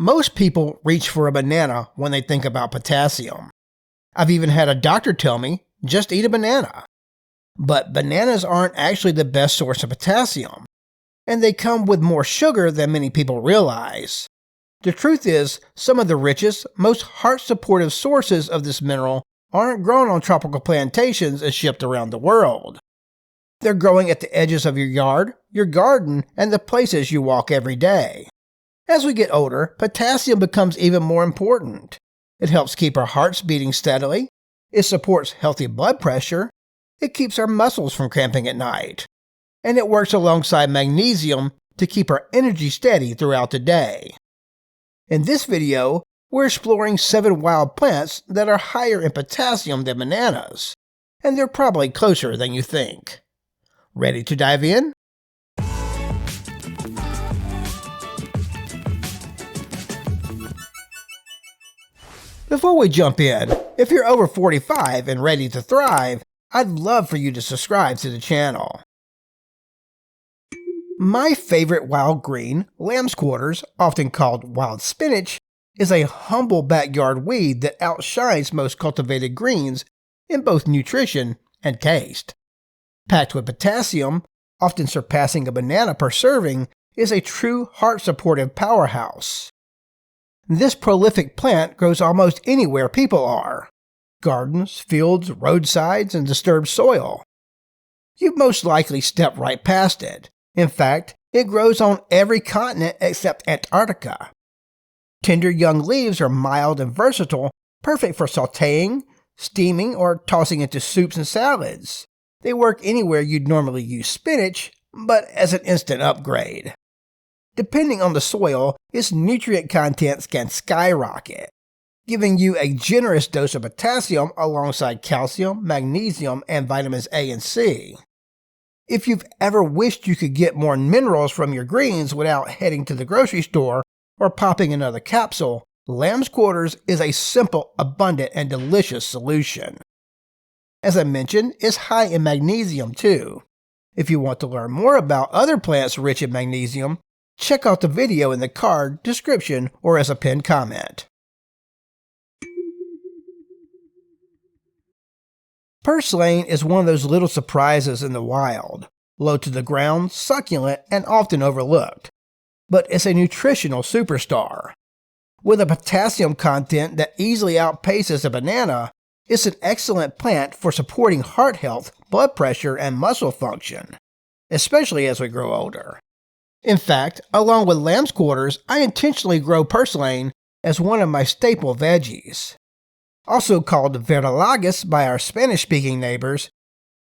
Most people reach for a banana when they think about potassium. I've even had a doctor tell me, just eat a banana. But bananas aren't actually the best source of potassium, and they come with more sugar than many people realize. The truth is, some of the richest, most heart-supportive sources of this mineral aren't grown on tropical plantations and shipped around the world. They're growing at the edges of your yard, your garden, and the places you walk every day. As we get older, potassium becomes even more important. It helps keep our hearts beating steadily, it supports healthy blood pressure, it keeps our muscles from cramping at night, and it works alongside magnesium to keep our energy steady throughout the day. In this video, we're exploring 7 wild plants that are higher in potassium than bananas, and they're probably closer than you think. Ready to dive in? Before we jump in, if you're over 45 and ready to thrive, I'd love for you to subscribe to the channel. My favorite wild green, lamb's quarters, often called wild spinach, is a humble backyard weed that outshines most cultivated greens in both nutrition and taste. Packed with potassium, often surpassing a banana per serving, is a true heart-supportive powerhouse. This prolific plant grows almost anywhere people are: gardens, fields, roadsides, and disturbed soil. You've most likely stepped right past it. In fact, it grows on every continent except Antarctica. Tender young leaves are mild and versatile, perfect for sautéing, steaming, or tossing into soups and salads. They work anywhere you'd normally use spinach, but as an instant upgrade. Depending on the soil, its nutrient contents can skyrocket, giving you a generous dose of potassium alongside calcium, magnesium, and vitamins A and C. If you've ever wished you could get more minerals from your greens without heading to the grocery store or popping another capsule, lamb's quarters is a simple, abundant, and delicious solution. As I mentioned, it's high in magnesium too. If you want to learn more about other plants rich in magnesium, check out the video in the card, description, or as a pinned comment. Purslane is one of those little surprises in the wild, low to the ground, succulent, and often overlooked. But it's a nutritional superstar. With a potassium content that easily outpaces a banana, it's an excellent plant for supporting heart health, blood pressure, and muscle function, especially as we grow older. In fact, along with lamb's quarters, I intentionally grow purslane as one of my staple veggies. Also called Verdolagas by our Spanish-speaking neighbors,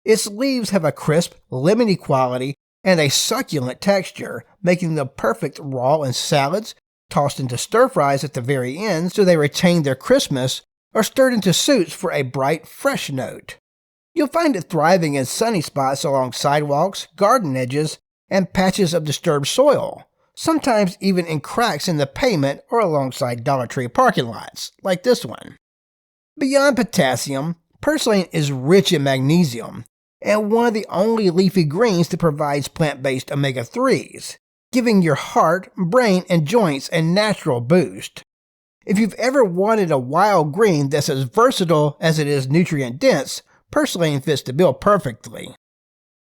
its leaves have a crisp, lemony quality and a succulent texture, making them perfect raw in salads, tossed into stir-fries at the very end so they retain their crispness, or stirred into soups for a bright, fresh note. You'll find it thriving in sunny spots along sidewalks, garden edges, and patches of disturbed soil, sometimes even in cracks in the pavement or alongside Dollar Tree parking lots, like this one. Beyond potassium, purslane is rich in magnesium, and one of the only leafy greens that provides plant-based omega-3s, giving your heart, brain, and joints a natural boost. If you've ever wanted a wild green that's as versatile as it is nutrient-dense, purslane fits the bill perfectly.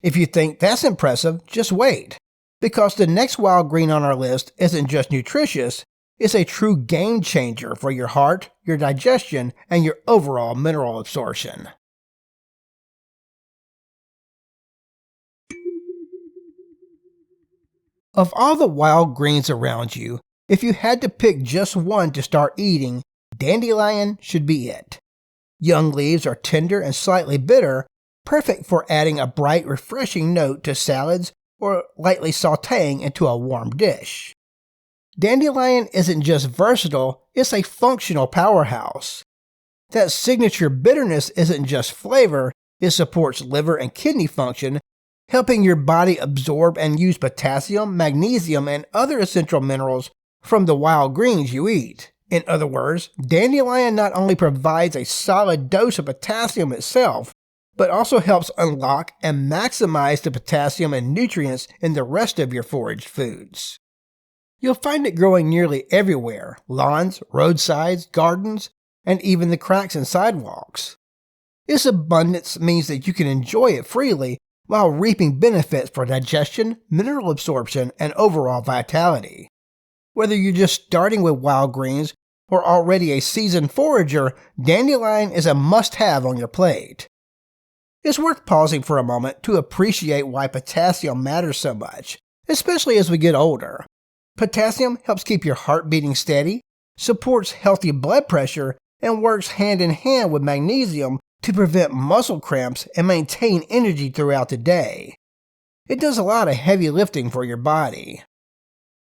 If you think that's impressive, just wait, because the next wild green on our list isn't just nutritious, it's a true game changer for your heart, your digestion, and your overall mineral absorption. Of all the wild greens around you, if you had to pick just one to start eating, dandelion should be it. Young leaves are tender and slightly bitter, perfect for adding a bright, refreshing note to salads or lightly sautéing into a warm dish. Dandelion isn't just versatile, it's a functional powerhouse. That signature bitterness isn't just flavor, it supports liver and kidney function, helping your body absorb and use potassium, magnesium, and other essential minerals from the wild greens you eat. In other words, dandelion not only provides a solid dose of potassium itself, but also helps unlock and maximize the potassium and nutrients in the rest of your foraged foods. You'll find it growing nearly everywhere: lawns, roadsides, gardens, and even the cracks in sidewalks. Its abundance means that you can enjoy it freely while reaping benefits for digestion, mineral absorption, and overall vitality. Whether you're just starting with wild greens or already a seasoned forager, dandelion is a must-have on your plate. It's worth pausing for a moment to appreciate why potassium matters so much, especially as we get older. Potassium helps keep your heart beating steady, supports healthy blood pressure, and works hand in hand with magnesium to prevent muscle cramps and maintain energy throughout the day. It does a lot of heavy lifting for your body.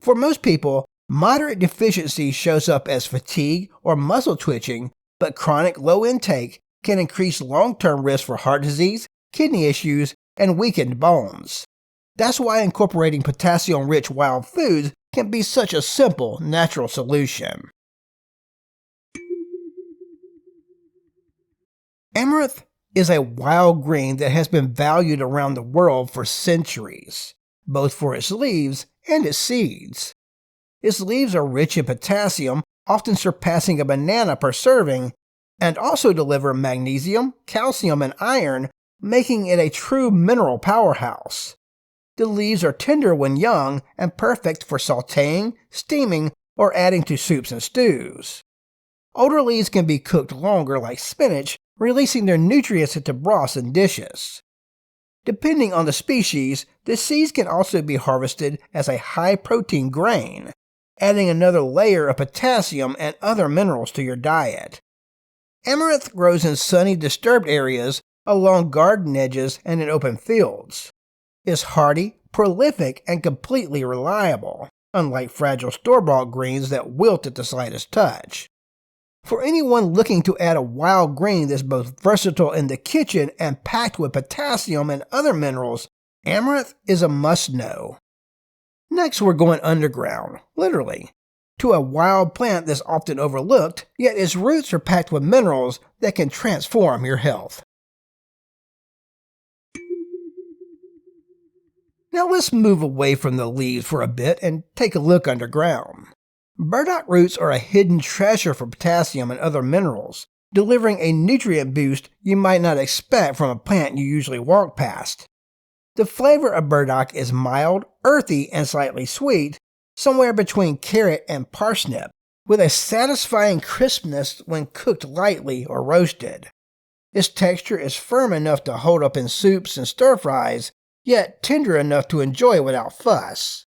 For most people, moderate deficiency shows up as fatigue or muscle twitching, but chronic low intake can increase long-term risk for heart disease, kidney issues, and weakened bones. That's why incorporating potassium-rich wild foods can be such a simple, natural solution. Amaranth is a wild green that has been valued around the world for centuries, both for its leaves and its seeds. Its leaves are rich in potassium, often surpassing a banana per serving, and also deliver magnesium, calcium, and iron, making it a true mineral powerhouse. The leaves are tender when young and perfect for sautéing, steaming, or adding to soups and stews. Older leaves can be cooked longer like spinach, releasing their nutrients into broths and dishes. Depending on the species, the seeds can also be harvested as a high-protein grain, adding another layer of potassium and other minerals to your diet. Amaranth grows in sunny, disturbed areas, along garden edges, and in open fields. It's hardy, prolific, and completely reliable, unlike fragile store-bought greens that wilt at the slightest touch. For anyone looking to add a wild green that's both versatile in the kitchen and packed with potassium and other minerals, amaranth is a must-know. Next, we're going underground, literally, to a wild plant that's often overlooked, yet its roots are packed with minerals that can transform your health. Now let's move away from the leaves for a bit and take a look underground. Burdock roots are a hidden treasure for potassium and other minerals, delivering a nutrient boost you might not expect from a plant you usually walk past. The flavor of burdock is mild, earthy, and slightly sweet, somewhere between carrot and parsnip, with a satisfying crispness when cooked lightly or roasted. Its texture is firm enough to hold up in soups and stir-fries, yet tender enough to enjoy without fuss.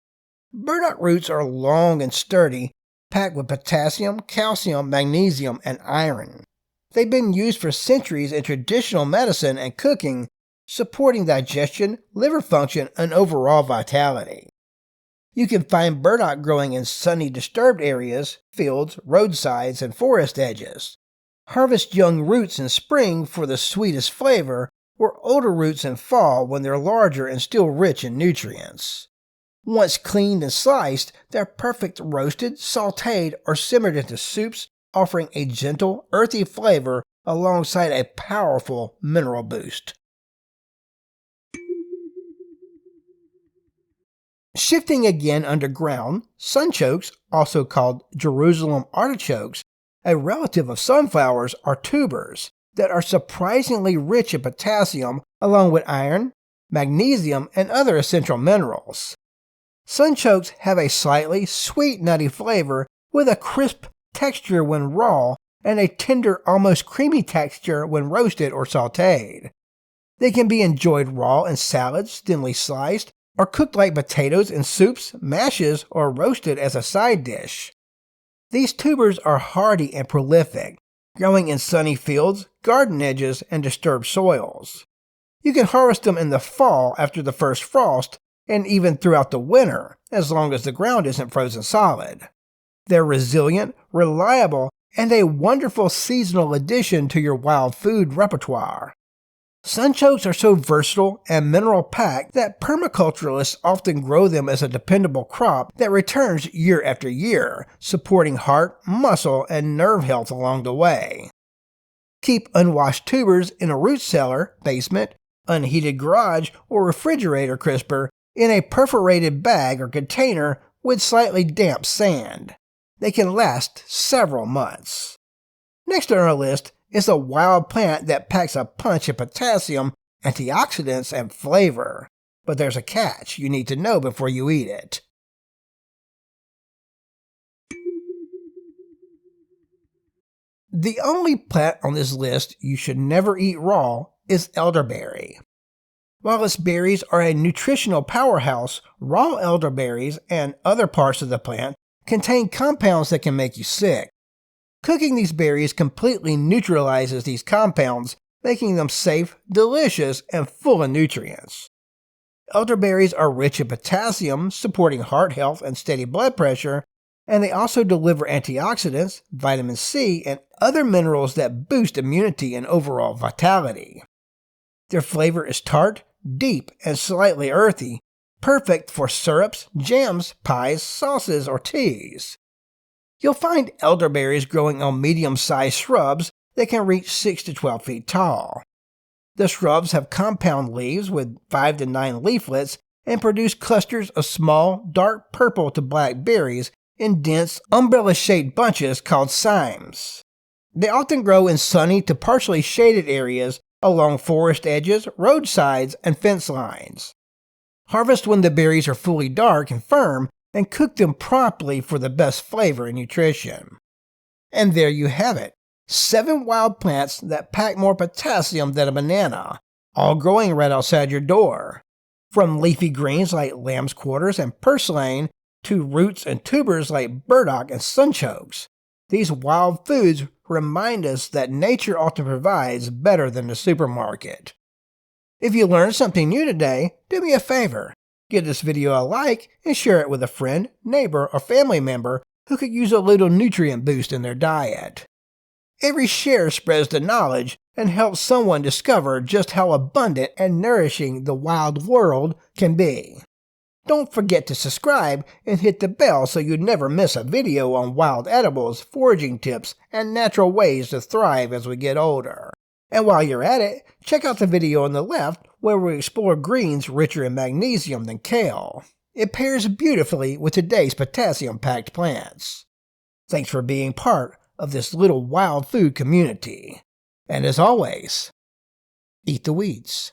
Burdock roots are long and sturdy, packed with potassium, calcium, magnesium, and iron. They've been used for centuries in traditional medicine and cooking, supporting digestion, liver function, and overall vitality. You can find burdock growing in sunny, disturbed areas, fields, roadsides, and forest edges. Harvest young roots in spring for the sweetest flavor, or older roots in fall when they're larger and still rich in nutrients. Once cleaned and sliced, they're perfect roasted, sautéed, or simmered into soups, offering a gentle, earthy flavor alongside a powerful mineral boost. Shifting again underground, sunchokes, also called Jerusalem artichokes, a relative of sunflowers, are tubers that are surprisingly rich in potassium along with iron, magnesium, and other essential minerals. Sunchokes have a slightly sweet, nutty flavor with a crisp texture when raw and a tender, almost creamy texture when roasted or sautéed. They can be enjoyed raw in salads, thinly sliced, or cooked like potatoes in soups, mashes, or roasted as a side dish. These tubers are hardy and prolific, growing in sunny fields, garden edges, and disturbed soils. You can harvest them in the fall after the first frost, and even throughout the winter, as long as the ground isn't frozen solid. They're resilient, reliable, and a wonderful seasonal addition to your wild food repertoire. Sunchokes are so versatile and mineral-packed that permaculturalists often grow them as a dependable crop that returns year after year, supporting heart, muscle, and nerve health along the way. Keep unwashed tubers in a root cellar, basement, unheated garage, or refrigerator crisper in a perforated bag or container with slightly damp sand. They can last several months. Next on our list is a wild plant that packs a punch of potassium, antioxidants, and flavor. But there's a catch you need to know before you eat it. The only plant on this list you should never eat raw is elderberry. While its berries are a nutritional powerhouse, raw elderberries and other parts of the plant contain compounds that can make you sick. Cooking these berries completely neutralizes these compounds, making them safe, delicious, and full of nutrients. Elderberries are rich in potassium, supporting heart health and steady blood pressure, and they also deliver antioxidants, vitamin C, and other minerals that boost immunity and overall vitality. Their flavor is tart, deep, and slightly earthy, perfect for syrups, jams, pies, sauces, or teas. You'll find elderberries growing on medium-sized shrubs that can reach 6 to 12 feet tall. The shrubs have compound leaves with 5 to 9 leaflets and produce clusters of small, dark purple to black berries in dense, umbrella-shaped bunches called cymes. They often grow in sunny to partially shaded areas along forest edges, roadsides, and fence lines. Harvest when the berries are fully dark and firm, and cook them promptly for the best flavor and nutrition. And there you have it, 7 wild plants that pack more potassium than a banana, all growing right outside your door. From leafy greens like lamb's quarters and purslane to roots and tubers like burdock and sunchokes. These wild foods remind us that nature often provides better than the supermarket. If you learned something new today, do me a favor. Give this video a like and share it with a friend, neighbor, or family member who could use a little nutrient boost in their diet. Every share spreads the knowledge and helps someone discover just how abundant and nourishing the wild world can be. Don't forget to subscribe and hit the bell so you never miss a video on wild edibles, foraging tips, and natural ways to thrive as we get older. And while you're at it, check out the video on the left where we explore greens richer in magnesium than kale. It pairs beautifully with today's potassium-packed plants. Thanks for being part of this little wild food community. And as always, eat the weeds.